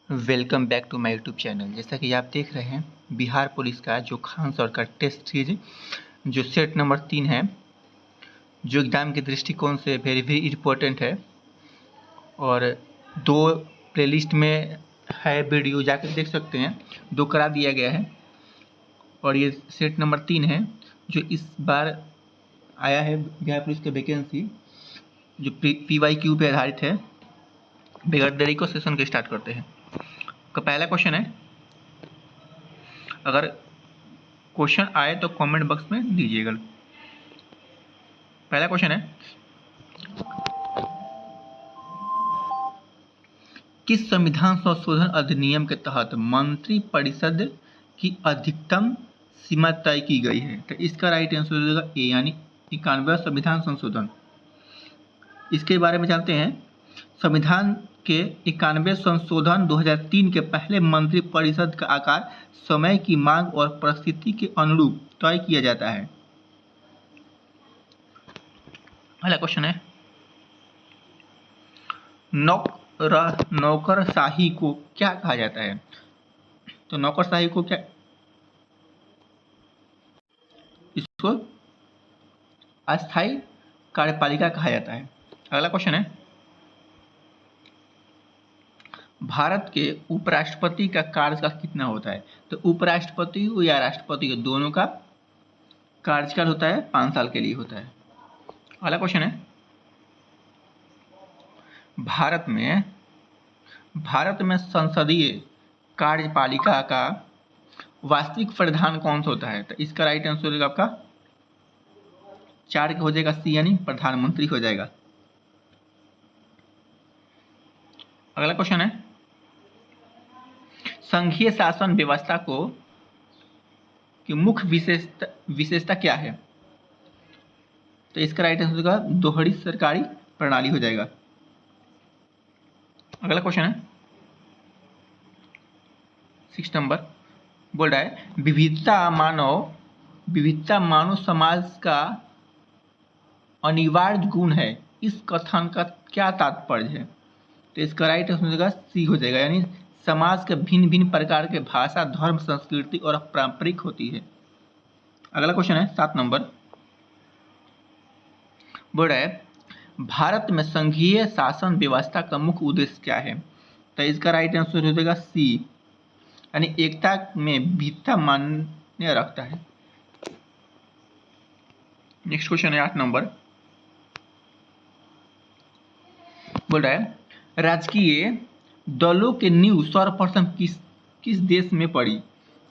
Welcome back to my YouTube channel. जैसा कि आप देख रहे हैं, बिहार पुलिस का जो खान सर का टेस्ट सीरीज जो सेट नंबर 3 है, जो एग्ज़ाम के दृष्टिकोण से वेरी वेरी इम्पोर्टेंट है और 2 प्लेलिस्ट में है, वीडियो जाकर देख सकते हैं। 2 करा दिया गया है और ये सेट नंबर 3 है जो इस बार आया है बिहार पुलिस का वैकेंसी, जो PYQ पे आधारित है। बगैर देरी को सेशन के स्टार्ट करते हैं। का पहला क्वेश्चन है, अगर क्वेश्चन आए तो कमेंट बॉक्स में दीजिएगा। पहला क्वेश्चन है, किस संविधान संशोधन अधिनियम के तहत मंत्रिपरिषद की अधिकतम सीमा तय की गई है? तो इसका राइट आंसर हो जाएगा ए, यानी 91वां संविधान संशोधन। इसके बारे में जानते हैं। संविधान के 91वें संशोधन 2003 के पहले मंत्रिपरिषद का आकार समय की मांग और परिस्थिति के अनुरूप तय किया जाता है। पहला क्वेश्चन है, नौकरशाही को क्या कहा जाता है? तो नौकरशाही को क्या, इसको अस्थायी कार्यपालिका कहा जाता है। अगला क्वेश्चन है, भारत के उपराष्ट्रपति का कार्यकाल कितना होता है? तो उपराष्ट्रपति या राष्ट्रपति दोनों का कार्यकाल होता है 5 साल के लिए होता है। अगला क्वेश्चन है, भारत में संसदीय कार्यपालिका का वास्तविक प्रधान कौन सा होता है? तो इसका राइट आंसर होगा आपका 4 हो जाएगा सी, यानी प्रधानमंत्री हो जाएगा। अगला क्वेश्चन है, संघीय शासन व्यवस्था की मुख्य विशेषता क्या है? तो इसका राइट आंसर होगा दोहरी सरकारी प्रणाली हो जाएगा। अगला क्वेश्चन है 6 नंबर, बोल रहा है विविधता मानव समाज का अनिवार्य गुण है, इस कथन का क्या तात्पर्य है? तो इसका राइट आंसर होगा सी हो जाएगा, यानी समाज के भिन्न भिन्न प्रकार के भाषा, धर्म, संस्कृति और पारंपरिक होती है। अगला क्वेश्चन है 7 नंबर, बोल रहा है भारत में संघीय शासन व्यवस्था का मुख्य उद्देश्य क्या है? तो इसका राइट आंसर हो जाएगा सी, यानी एकता में विविधता मान्य रखता है। नेक्स्ट क्वेश्चन है 8 नंबर, बोल रहा है राजकीय दलों के नींव सर्वप्रथम किस देश में पड़ी?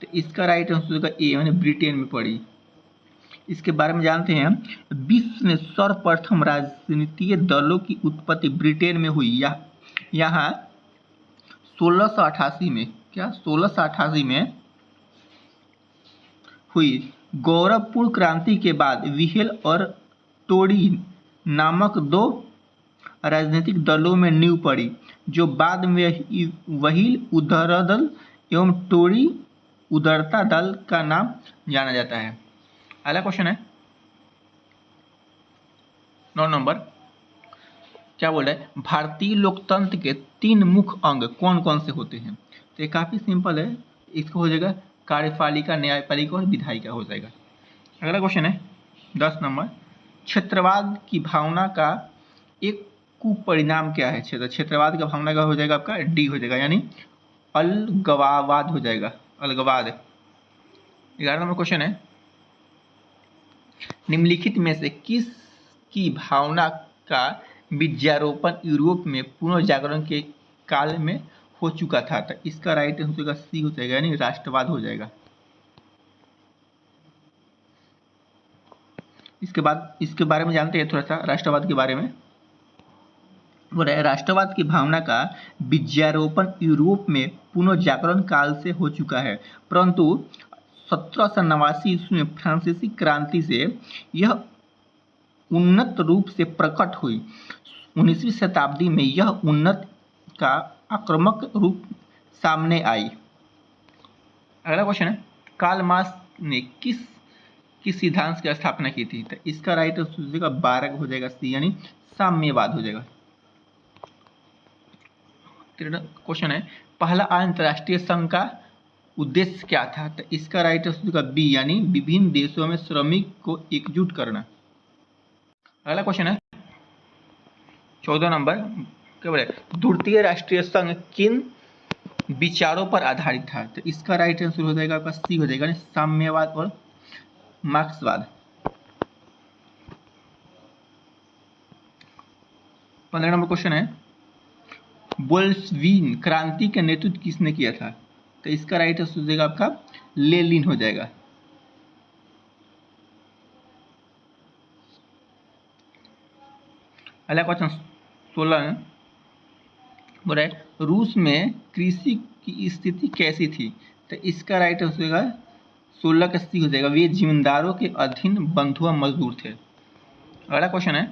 तो इसका राइट आंसर होगा ए, यानी ब्रिटेन में पड़ी। इसके बारे में जानते हैं। विश्व में सर्वप्रथम राजनीतिक दलों की उत्पत्ति ब्रिटेन में हुई। यहाँ 1688 में 1688 में हुई। गौरवपूर्ण क्रांति के बाद व्हील और टोरी नामक 2 राजनीतिक दलों में नींव पड़ी, जो बाद में व्हील उदार दल एवं टोरी उदारता दल का नाम जाना जाता है। अगला क्वेश्चन है 9 नंबर, क्या बोल रहा है भारतीय लोकतंत्र के 3 मुख्य अंग कौन कौन से होते हैं? तो ये काफी सिंपल है, इसको हो जाएगा कार्यपालिका, न्यायपालिका और विधायिका हो जाएगा। अगला क्वेश्चन है 10 नंबर, क्षेत्रवाद की भावना का एक कुपरिणाम क्या है? क्षेत्रवाद का भावना का हो जाएगा आपका डी हो जाएगा, यानी अलगाववाद हो जाएगा, अलगाववाद। 11 नंबर क्वेश्चन है, निम्नलिखित में से किस की भावना का बीजारोपण यूरोप में पुनर्जागरण के काल में हो चुका था? तो इसका राइट आंसर सी हो जाएगा, यानी राष्ट्रवाद हो जाएगा। इसके बारे में जानते हैं थोड़ा सा राष्ट्रवाद के बारे में। बोल रहे राष्ट्रवाद की भावना का बीजारोपण यूरोप में पुनर्जागरण काल से हो चुका है, परंतु 1789 ईस्वी में फ्रांसीसी क्रांति से यह उन्नत रूप से प्रकट हुई। 19वीं शताब्दी में यह उन्नत का आक्रामक रूप सामने आई। अगला क्वेश्चन है, कार्ल मार्क्स ने किस सिद्धांत की स्थापना की थी? तो इसका राइट आंसर 12 हो जाएगा सी, यानी साम्यवाद हो जाएगा। क्वेश्चन है पहला अंतर्राष्ट्रीय संघ का उद्देश्य क्या था? तो इसका राइट आंसर बी, यानी विभिन्न देशों में श्रमिक को एकजुट करना। अगला क्वेश्चन है 14 नंबर, क्या बोले, द्वितीय राष्ट्रीय संघ किन विचारों पर आधारित था? तो इसका राइट आंसर हो जाएगा आपका सी हो जाएगा, साम्यवाद और मार्क्सवाद। 15 नंबर क्वेश्चन है बोल्शेविक क्रांति का नेतृत्व किसने किया था? तो इसका राइट आंसर हो जाएगा आपका लेनिन हो जाएगा। अगला क्वेश्चन 16 बोल रहा है रूस में कृषि की स्थिति कैसी थी? तो इसका राइट आंसर हो जाएगा 16 का सी हो जाएगा, वे जिम्मेदारों के अधीन बंधुआ मजदूर थे। अगला क्वेश्चन है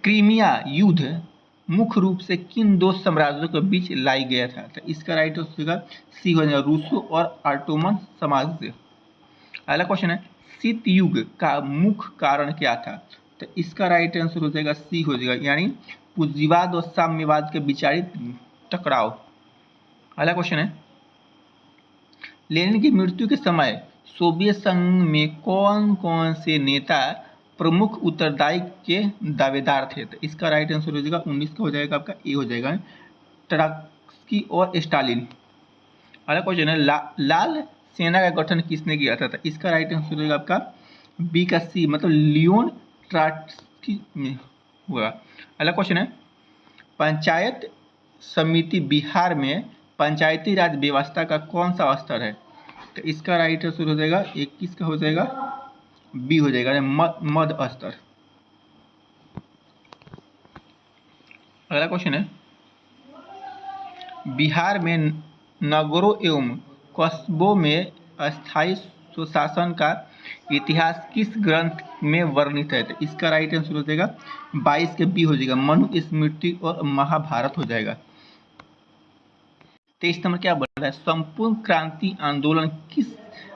क्रीमिया युद्ध मुख्य रूप से किन दो साम्राज्यों के बीच लाई गया था? तो इसका राइट आंसर होगा सी हो जाएगा, रूसो और ऑटोमन साम्राज्य। अगला क्वेश्चन है शीत युग का मुख्य कारण क्या था? तो इसका राइट आंसर हो जाएगा सी हो जाएगा, यानी पूंजीवाद और साम्यवाद के विचारित टकराव। अगला क्वेश्चन है लेनिन की मृत्यु के समय सोवियत संघ में कौन कौन से नेता प्रमुख उत्तरदायी के दावेदार थे? तो इसका राइट आंसर हो जाएगा 19 का हो जाएगा आपका ए हो जाएगा, ट्रॉट्स्की और स्टालिन। अगला क्वेश्चन है लाल सेना का गठन किसने किया था? तो इसका राइट आंसर हो जाएगा आपका बी का सी, मतलब लियोन ट्रॉट्स्की में हुआ। अगला क्वेश्चन है पंचायत समिति बिहार में पंचायती राज व्यवस्था का कौन सा स्तर है? तो इसका राइट आंसर हो जाएगा 21 का हो जाएगा बी हो जाएगा, मध्य स्तर। अगला क्वेश्चन है बिहार में नगरों एवं कस्बों में अस्थायी सुशासन का इतिहास किस ग्रंथ में वर्णित है? तो इसका राइट आंसर हो जाएगा 22 के बी हो जाएगा, मनुस्मृति और महाभारत हो जाएगा। 23 नंबर क्या बोल रहा है संपूर्ण क्रांति आंदोलन किस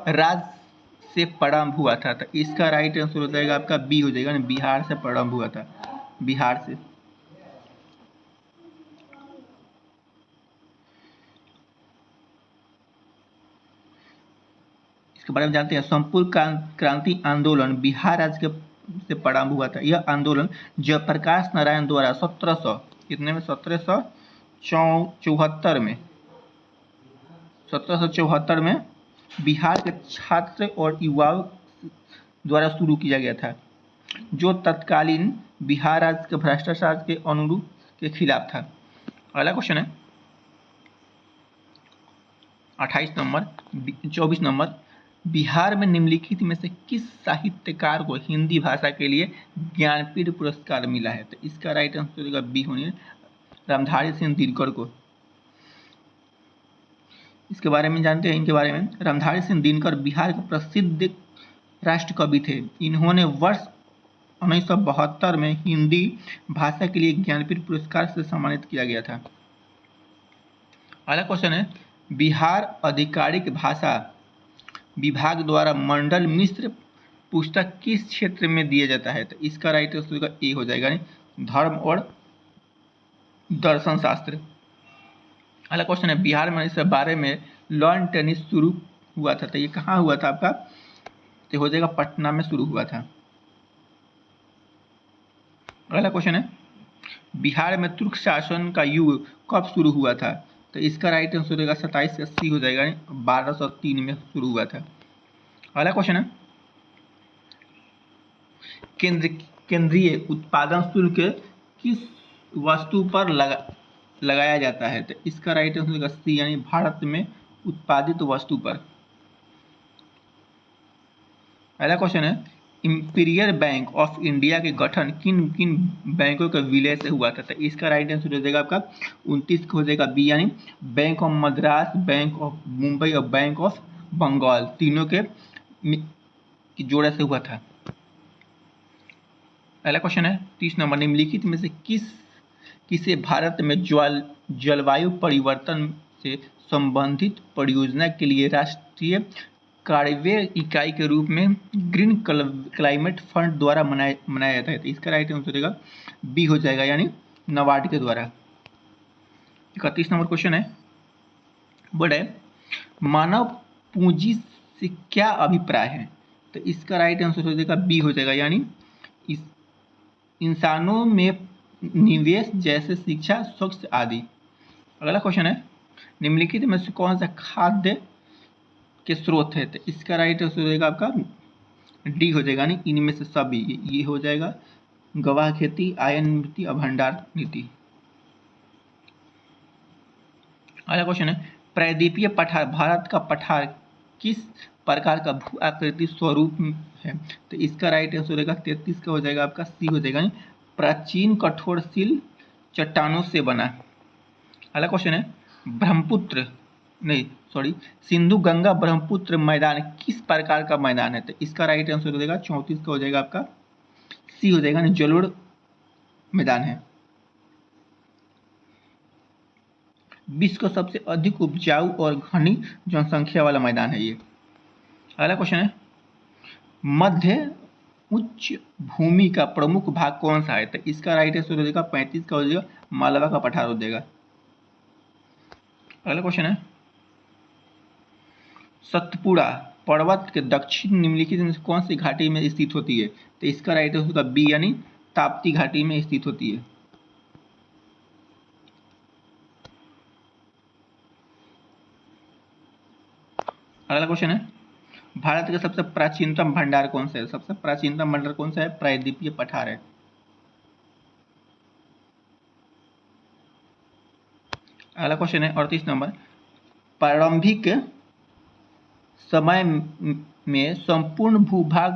राज्य से प्रारंभ हुआ था? तो इसका राइट आंसर हो जाएगा आपका बी हो जाएगा, बिहार से प्रारंभ हुआ था, बिहार से। इसके बारे में जानते हैं संपूर्ण क्रांति आंदोलन बिहार राज्य से प्रारंभ हुआ था। यह आंदोलन जयप्रकाश नारायण द्वारा 1774 में बिहार के छात्र और युवाओं द्वारा शुरू किया गया था, जो तत्कालीन बिहार राज्य के भ्रष्टाचार के अनुरूप के खिलाफ था। अगला क्वेश्चन है 24 नंबर बिहार में निम्नलिखित में से किस साहित्यकार को हिंदी भाषा के लिए ज्ञानपीठ पुरस्कार मिला है? तो इसका राइट आंसर होगा बी होने रामधारी सिंह दिनकर को। इसके बारे में जानते हैं, इनके बारे में रामधारी सिंह दिनकर बिहार के प्रसिद्ध राष्ट्र कवि थे। इन्होंने वर्ष 1972 में हिंदी भाषा के लिए ज्ञानपीठ पुरस्कार से सम्मानित किया गया था। अगला क्वेश्चन है बिहार आधिकारिक भाषा विभाग द्वारा मंडल मिश्र पुस्तक किस क्षेत्र में दिया जाता है? तो इसका राइट आंसर ए हो जाएगा, धर्म और दर्शन शास्त्र। अगला क्वेश्चन है बिहार में इस बारे में लॉन टेनिस शुरू हुआ था, तो ये कहाँ हुआ था आपका? तो हो जाएगा पटना में शुरू हुआ था। अगला क्वेश्चन है बिहार में तुर्क शासन का युग कब शुरू हुआ था? तो इसका राइट आंसर हो जाएगा 2780 हो जाएगा, 1203 में शुरू हुआ था। अगला क्वेश्चन है केंद्रीय उत्पादन शुल्क किस वस्तु पर लगाया जाता है? तो इसका राइट आंसर होगा सी, यानी भारत में उत्पादित वस्तु पर। अगला क्वेश्चन है इंपीरियल बैंक ऑफ इंडिया के गठन किन किन बैंकों के विलय से हुआ था? तो इसका राइट आंसर हो जाएगा आपका 29 हो जाएगा बी, यानी bank of Madras, bank of Mumbai और बैंक ऑफ बंगाल, तीनों के जोड़े से हुआ था। अगला क्वेश्चन है 30 नंबर निम्नलिखित में से किसे भारत में जलवायु परिवर्तन से संबंधित परियोजना के लिए राष्ट्रीय कार्यव्यय इकाई के रूप में ग्रीन क्लाइमेट फंड द्वारा मनाया जाता है? तो इसका राइट आंसर होगा बी हो जाएगा, यानी नाबार्ड के द्वारा। 31 नंबर क्वेश्चन है, बोर्ड है मानव पूंजी से क्या अभिप्राय है? तो इसका राइट आंसर हो जाएगा बी हो जाएगा, यानी इस इंसानों में निवेश जैसे शिक्षा, स्वास्थ्य आदि। अगला क्वेश्चन है, निम्नलिखित में से कौन सा खाद्य के स्रोत है? तो इसका राइट आंसर हो जाएगा आपका डी हो जाएगा, यानी इनमें से सभी। ये हो जाएगा गवाह खेती, आयन नीति और भंडार नीति। अगला क्वेश्चन है, प्रायद्वीपीय पठार, भारत का पठार किस प्रकार का भू आकृति स्वरूप है? तो इसका राइट आंसर हो जाएगा 33 का हो जाएगा आपका सी हो जाएगा, प्राचीन कठोरशील चट्टानों से बना। अगला क्वेश्चन है, ब्रह्मपुत्र नहीं सॉरी सिंधु गंगा ब्रह्मपुत्र मैदान किस प्रकार का मैदान है? तो इसका राइट आंसर हो जाएगा 34 का हो जाएगा आपका सी हो जाएगा, जलोढ़ मैदान है। विश्व का सबसे अधिक उपजाऊ और घनी जनसंख्या वाला मैदान है ये। अगला क्वेश्चन है, मध्य उच्च भूमि का प्रमुख भाग कौन सा है? तो इसका राइट आंसर हो जाएगा 35 का हो जाएगा, मालवा का पठार हो जाएगा। अगला क्वेश्चन है, सतपुड़ा पर्वत के दक्षिण निम्नलिखित में कौन सी घाटी में स्थित होती है? तो इसका राइट आंसर होगा बी, यानी ताप्ती घाटी में स्थित होती है। अगला क्वेश्चन है, भारत का सबसे प्राचीनतम भंडार कौन सा है? सबसे प्राचीनतम भंडार कौन सा है? प्रायद्वीपीय पठार है। अगला क्वेश्चन है 38 नंबर, प्रारंभिक समय में संपूर्ण भूभाग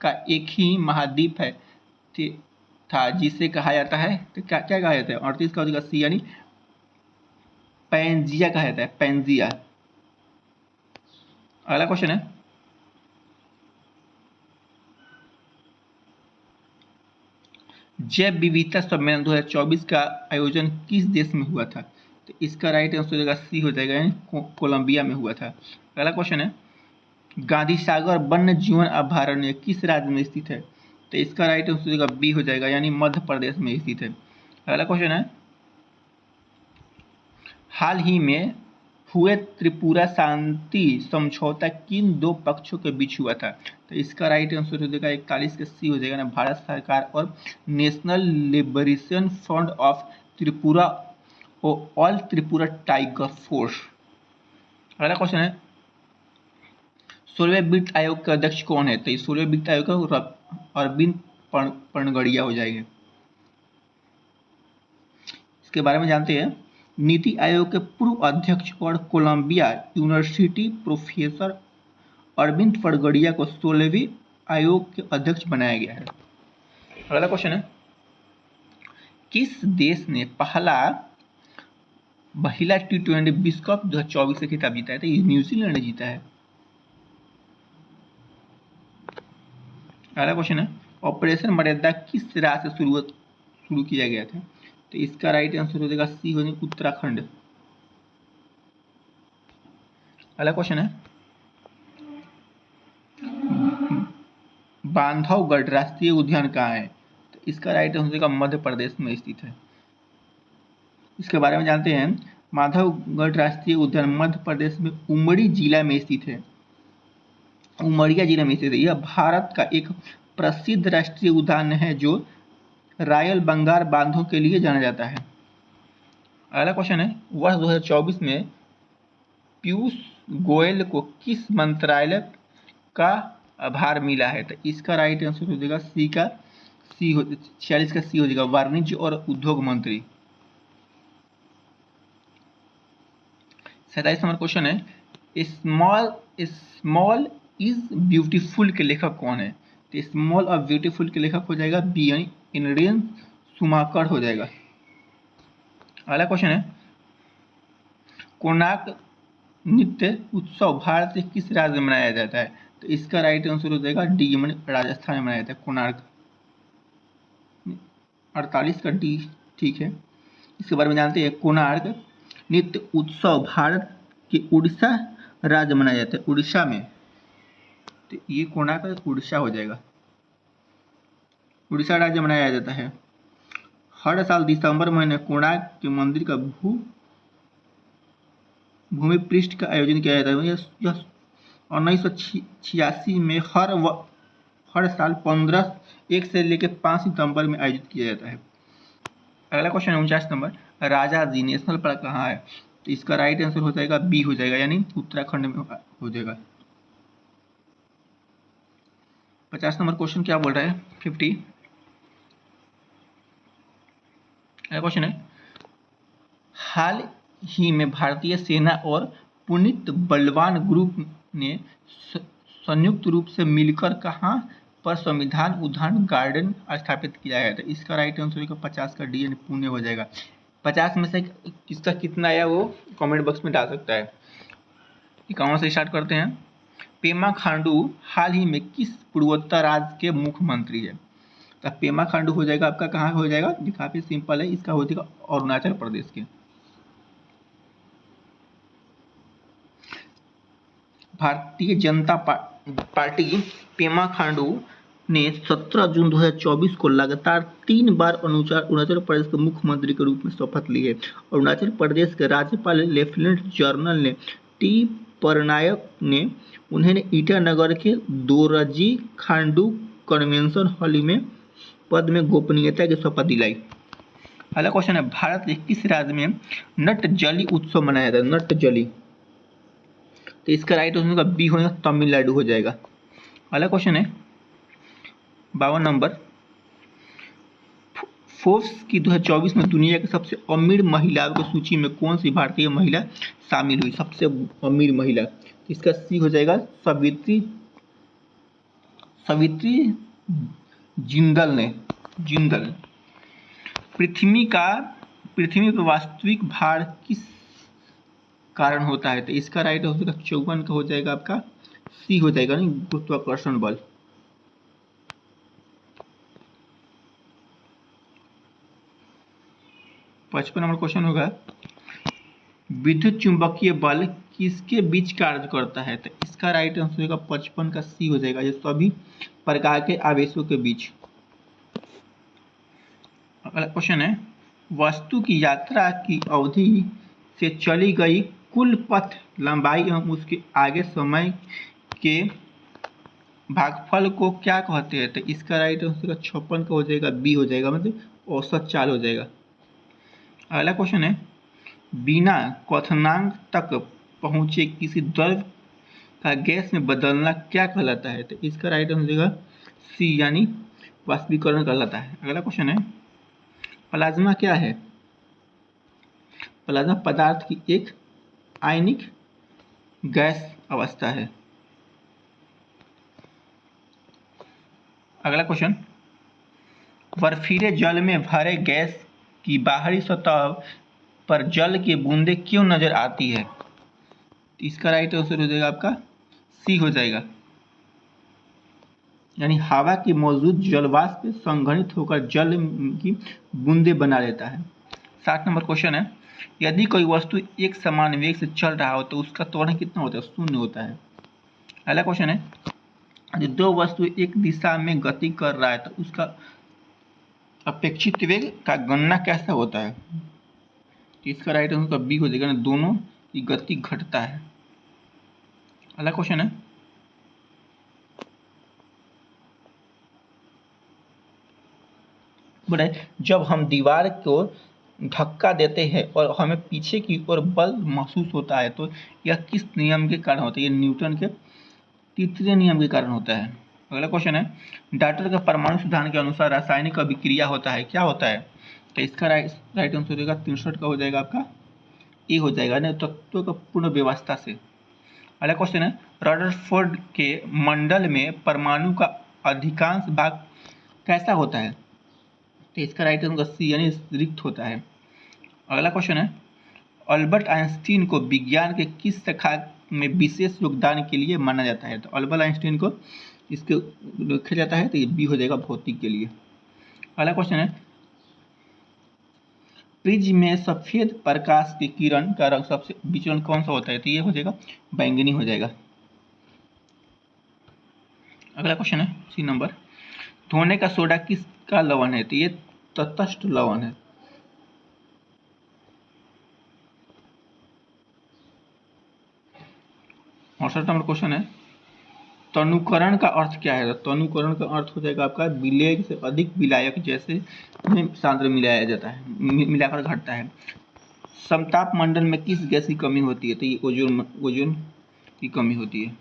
का एक ही महाद्वीप है था जिसे कहा जाता है, तो क्या क्या कहा जाता है? 38 का हो जाएगा सी, यानी पैंजिया कहा जाता है, पैंजिया। अगला क्वेश्चन है, जैव विविधता सम्मेलन 2024 का आयोजन किस देश में हुआ था? तो इसका राइट आंसर हो जाएगा सी हो जाएगा, यानी कोलंबिया में हुआ था। अगला क्वेश्चन है, गांधी सागर वन्य जीवन अभयारण्य किस राज्य में स्थित है? तो इसका राइट आंसर हो जाएगा बी हो जाएगा, यानी मध्य प्रदेश में स्थित है। अगला क्वेश्चन है, हाल ही में हुए त्रिपुरा शांति समझौता किन दो पक्षों के बीच हुआ था? तो इसका राइट आंसर हो जाएगा 41 का सी हो जाएगा ना, भारत सरकार और national liberation front of Tripura और ऑल त्रिपुरा टाइगर फोर्स। अगला क्वेश्चन है, 16वें वित्त आयोग के अध्यक्ष कौन है? तो इस 16वें वित्त आयोग का अरविंद पनगड़िया हो जाएंगे। इसके बारे में जानते हैं, नीति आयोग के पूर्व अध्यक्ष और Columbia University professor Arvind Panagariya को 16वें आयोग के अध्यक्ष बनाया गया है। अगला क्वेश्चन है, किस देश ने पहला महिला T20 विश्व कप 2024 से खिताब जीता है? तो ये न्यूजीलैंड ने जीता है। अगला क्वेश्चन है, ऑपरेशन मर्यादा किस राज्य से शुरू किया गया था? तो इसका राइट आंसर हो जाएगा सी हो जाएगा, उत्तराखंड। अगला क्वेश्चन है, बांधवगढ़ राष्ट्रीय उद्यान कहाँ है? तो इसका राइट आंसर हो जाएगा मध्य प्रदेश में स्थित है। इसके बारे में जानते हैं, माधवगढ़ राष्ट्रीय उद्यान मध्य प्रदेश में उमरी जिला में स्थित है, उमरिया जिला में स्थित है। यह भारत का एक प्रसिद्ध राष्ट्रीय उद्यान है जो रॉयल बंगाल बांधों के लिए जाना जाता है। अगला क्वेश्चन है, वर्ष 2024 में पीयूष गोयल को किस मंत्रालय का आभार मिला है? तो इसका राइट आंसर हो जाएगा सी का सी हो 46 का सी हो जाएगा, वाणिज्य और उद्योग मंत्री। 27 नंबर क्वेश्चन है, स्मॉल इज ब्यूटीफुल के लेखक कौन है? तो स्मॉल और ब्यूटीफुल के लेखक हो जाएगा बी, यानी इंद्रियन सुमाकर हो जाएगा। अगला क्वेश्चन है, कोणार्क नृत्य उत्सव भारत के किस राज्य में मनाया जाता है? तो इसका राइट आंसर हो जाएगा डी, राजस्थान में मनाया जाता है कोणार्क। 48 का डी ठीक है। इसके बारे में जानते हैं, कोणार्क नृत्य उत्सव भारत के उड़ीसा राज्य मनाया जाता है, उड़ीसा में। तो ये कोणार्क उड़ीसा हो जाएगा, उड़ीसा राज्य मनाया जाता है। हर साल दिसंबर महीने कोणार्क के मंदिर का भू भूमि पृष्ठ का आयोजन किया जाता है? यह 1986 में हर साल 1 से लेकर 5 सितंबर में आयोजित किया जाता है। अगला क्वेश्चन है 49 नंबर, राजा जी नेशनल पार्क कहाँ है? तो इसका राइट आंसर हो जाएगा बी हो जाएगा, यानी उत्तराखंड में हो जाएगा। 50 नंबर क्वेश्चन क्या बोल रहा है? 50 क्वेश्चन है, हाल ही में भारतीय सेना और पुनीत बलवान ग्रुप ने संयुक्त रूप से मिलकर कहां पर संविधान उद्यान गार्डन स्थापित किया है? तो इसका राइट आंसर होगा 50 का डी यानी पुणे हो जाएगा। 50 में से किसका कितना आया वो कमेंट बॉक्स में डाल सकता है। कहाँ से स्टार्ट करते हैं? पेमा खांडू हाल ही में किस पूर्वोत्तर राज्य के मुख्यमंत्री है? तो पेमा खांडू हो जाएगा आपका, कहाँ हो जाएगा? काफी सिंपल है, इसका हो जाएगा अरुणाचल प्रदेश के। भारतीय जनता पार्टी पेमा खांडू ने 17 जून 2024 को लगातार 3 बार अरुणाचल प्रदेश के मुख्यमंत्री के रूप में शपथ ली है। अरुणाचल प्रदेश के राज्यपाल लेफ्टिनेंट जनरल ने टी पटनायक ने उन्हें ईटानगर के दोरजी खांडू कन्वेंशन हॉल में पद में गोपनीयता की शपथ दिलाई। अगला क्वेश्चन है, भारत के किस राज्य में नट जली उत्सव मनाया जाता है? नट जली, तो इसका राइट आंसर बी होगा, तमिलनाडु हो जाएगा। अगला क्वेश्चन है 52 नंबर, फोर्ब्स की 2024 में दुनिया की सबसे अमीर महिलाओं की सूची में कौन सी भारतीय महिला शामिल हुई? सबसे अमीर महिला, तो इसका सी हो जाएगा, सवित्री जिंदल। पृथ्वी पर वास्तविक भार किस कारण होता है? तो इसका राइट आंसर 54 का हो जाएगा आपका सी हो जाएगा, नहीं गुरुत्वाकर्षण बल। पचपन नंबर क्वेश्चन होगा, विद्युत चुंबकीय बल किसके बीच कार्य करता है? तो इसका राइट आंसर होगा 55 का सी हो जाएगा, ये सभी प्रकार के आवेशों के बीच। अगला क्वेश्चन है, वस्तु की यात्रा की अवधि से चली गई कुल पथ लंबाई एवं उसके आगे समय के भागफल को क्या कहते हैं? तो इसका राइट आंसर 56 का हो जाएगा, बी हो जाएगा, मतलब औसत चाल हो जाएगा। अगला क्वेश्चन है, बिना क्वथनांक तक पहुंचे किसी द्रव का गैस में बदलना क्या कहलाता है? तो इसका राइट आंसर सी यानी वाष्पीकरण कहलाता है। अगला क्वेश्चन है, प्लाज्मा क्या है? प्लाज्मा पदार्थ की एक आयनिक गैस अवस्था है। अगला क्वेश्चन, बर्फीले जल में भरे गैस की बाहरी सतह पर जल की बूंदें क्यों नजर आती है? इसका राइट आंसर हो जाएगा आपका सी हो जाएगा, यानी हवा की मौजूद जलवाष्प संघनित होकर जल की बूंदें बना लेता है। 60 नंबर क्वेश्चन है, यदि कोई वस्तु एक समान वेग से चल रहा हो तो उसका त्वरण कितना होता है? शून्य होता है। अगला क्वेश्चन है, यदि दो वस्तु एक दिशा में गति कर रहा है तो उसका अपेक्षित वेग का गणना कैसा होता है? इसका राइट आंसर बी हो जाएगा, दोनों की गति घटता है। अगला क्वेश्चन है, बोले जब हम दीवार को धक्का देते हैं और हमें पीछे की ओर बल महसूस होता है तो यह किस नियम के कारण होता है? यह न्यूटन के तीसरे नियम के कारण होता है। अगला क्वेश्चन है, डाल्टन के परमाणु सिद्धांत के अनुसार रासायनिक अभिक्रिया होता है, क्या होता है? तो इसका राइट आंसर होगा 63 का हो जाएगा आपका ए हो जाएगा, ना तत्वों का पूर्ण व्यवस्था से। अगला क्वेश्चन है, रदरफोर्ड के मंडल में परमाणु का अधिकांश भाग कैसा होता है? तो इसका राइट आंसर सी यानी रिक्त होता है। अगला क्वेश्चन है, अल्बर्ट आइंस्टीन को विज्ञान के किस शाखा में विशेष योगदान के लिए माना जाता है? तो अल्बर्ट आइंस्टीन को इसके लिखा जाता है, तो ये बी हो जाएगा भौतिक के लिए। अगला क्वेश्चन है, प्रिज्म में सफेद प्रकाश की किरण का रंग सबसे विचलन कौन सा होता है? तो ये हो जाएगा बैंगनी हो जाएगा। अगला क्वेश्चन है सी नंबर, धोने का सोडा किसका लवण है? तो ये तटस्थ लवण है। 68 नंबर क्वेश्चन है, तनुकरण का अर्थ क्या है? तनुकरण का अर्थ हो जाएगा आपका विलेय से अधिक विलायक जैसे में सांद्र मिलाया जाता है, मिलाकर घटता है। समताप मंडल में किस गैस की कमी होती है? तो ये ओजोन की कमी होती है।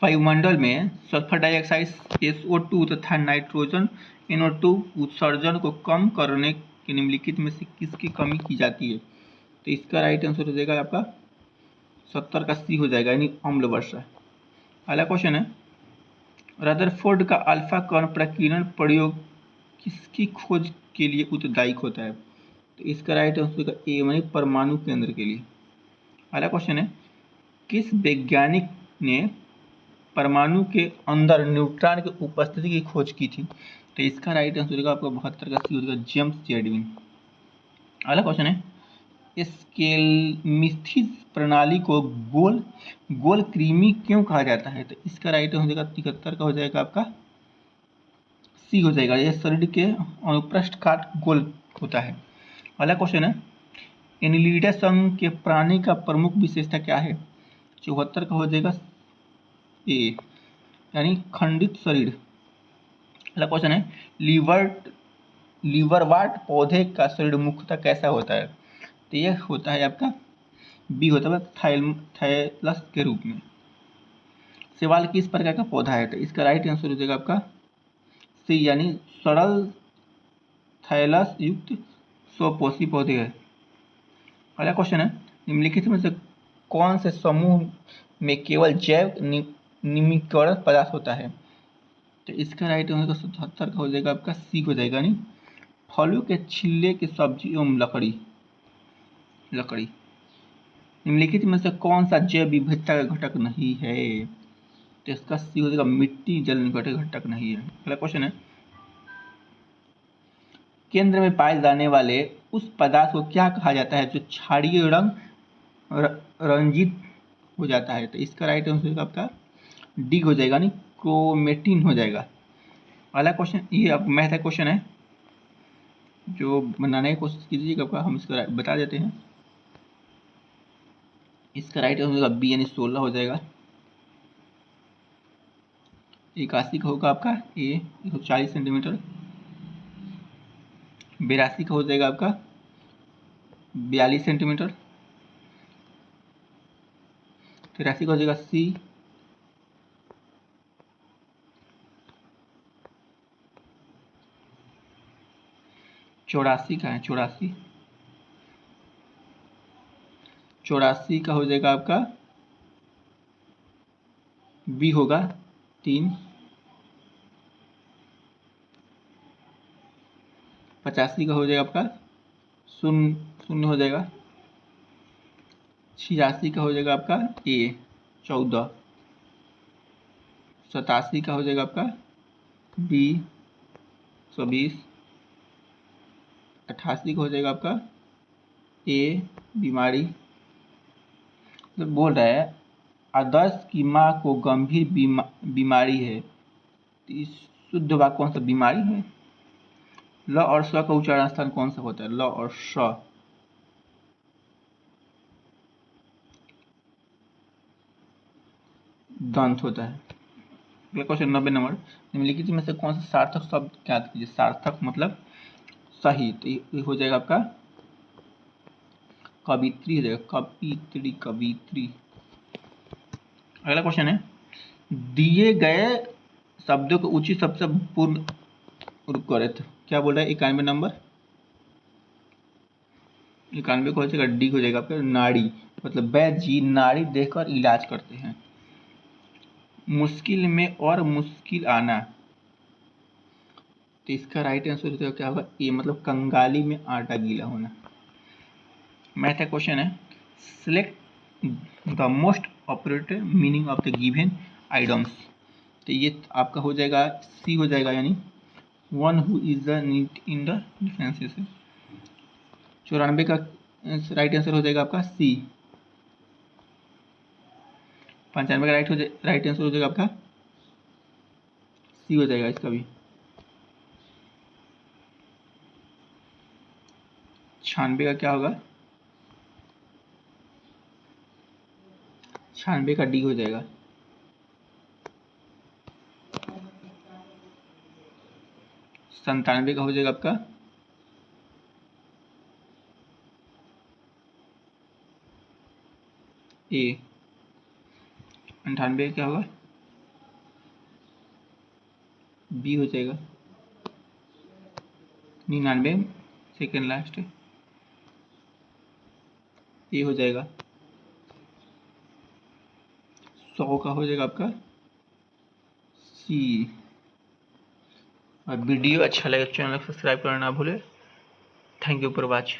वायुमंडल में सल्फर डाइऑक्साइड SO2 तथा नाइट्रोजन NO2 उत्सर्जन को कम करने के निम्नलिखित में से किसकी कमी की जाती है? तो इसका राइट आंसर हो जाएगा आपका 70 का सी हो जाएगा, यानी अम्ल वर्षा। अगला क्वेश्चन है, रदरफोर्ड का अल्फा कण प्रकीर्णन प्रयोग किसकी खोज के लिए उत्तरदायी होता है? तो इसका राइट आंसर होगा ए, यानी परमाणु केंद्र के लिए। अगला क्वेश्चन है, किस वैज्ञानिक ने परमाणु के अंदर न्यूट्रॉन की उपस्थिति की खोज की थी? तो इसका राइट आंसर होगा आपको 72 का सी होगा, जेम्स जेडविन। अगला क्वेश्चन है, स्केलमिथिस प्रणाली को गोल कृमि क्यों कहा जाता है? तो इसका राइट आंसर होगा 73 का हो जाएगा आपका सी हो जाएगा, यह शरीर के अनुप्रस्थ काट गोल होता है। अगला क्वेश्चन है, एनिलिडा संघ के प्राणी का प्रमुख विशेषता क्या है? 74 का हो जाएगा ए, यानी खंडित शरीर। अगला क्वेश्चन है, लीवरवाट पौधे का शरीर मुख्यतः कैसा होता है? तो यह होता है आपका बी होता है थैलस के रूप में। शैवाल किस प्रकार का पौधा है? तो इसका राइट आंसर हो जाएगा आपका सी, यानी सरल थैलस युक्त स्वपोषी पौधे है। अगला क्वेश्चन है, निम्नलिखित में से कौन से समूह में केवल जैव निमीकरण पदार्थ होता है? तो इसका राइट आंसर 77 का हो जाएगा आपका सी हो जाएगा, यानी फलों के छिलके की सब्जी एवं लकड़ी। निम्नलिखित में से कौन सा जैव विविधता का घटक नहीं है? तो इसका सी हो जाएगा मिट्टी जल निकट घटक नहीं है। अगला क्वेश्चन है, केंद्र में पाए जाने वाले उस पदार्थ को क्या कहा जाता है जो क्षारीय रंग रंजित हो जाता है? तो इसका राइट आंसर आपका डी हो जाएगा, नहीं क्रोमेटिन हो जाएगा। अगला क्वेश्चन, ये अब मैथ का क्वेश्चन है जो बनाने की कोशिश कीजिएगा, हम इसका बता देते हैं। इसका राइट आंसर होगा बी, यानी 16 हो जाएगा। 81 का होगा आपका ए 140 सेंटीमीटर। 82 का हो जाएगा आपका 42 सेंटीमीटर। 83 का हो जाएगा सी। 84 का है, 84 का हो जाएगा आपका बी होगा 3। 85 का हो जाएगा आपका शून्य हो जाएगा। 86 का हो जाएगा आपका ए 14। 87 का हो जाएगा आपका बी 120। 88 का हो जाएगा आपका ए बीमारी। तो बोल रहा है आदर्श की माँ को गंभीर बीमारी है, तो इस शुद्ध वाक्य कौन सा बीमारी है? ल और स का उच्चारण स्थान कौन सा होता है? ल और स। दंत होता है। अगला क्वेश्चन 90 नंबर, निम्नलिखित में से कौन सा सार्थक शब्द ज्ञात कीजिए? सार्थक मतलब सही, तो ये हो जाएगा आपका कवित्री हो जाएगा, कवित्री। अगला क्वेश्चन है, दिए गए शब्दों को उचित शब्द से पूर्ण रूप करे। तो क्या बोल रहा है? 91 नंबर, 91 को हो जाएगा डी हो जाएगा आपका नाड़ी, मतलब वैद्य जी नाड़ी देखकर इलाज करते हैं। मुश्किल में और मुश्किल आना, तो इसका राइट आंसर हो जाएगा क्या होगा ए, मतलब कंगाली में आटा गीला होना। मैथ का क्वेश्चन है, select the most operative meaning of the given items. तो ये आपका हो जाएगा सी हो जाएगा, यानी one who is the neat in the defences. 94 का राइट आंसर हो जाएगा आपका सी। 95 का राइट आंसर हो जाएगा आपका सी हो जाएगा इसका भी। 96 का क्या होगा? 96 का डी हो जाएगा। संतानवे का हो जाएगा आपका ए। 98 क्या होगा? बी हो जाएगा। 99 सेकेंड लास्ट ए हो जाएगा। 100 का हो जाएगा आपका सी। और वीडियो अच्छा लगे चैनल को सब्सक्राइब करना ना भूले। Thank you for watch.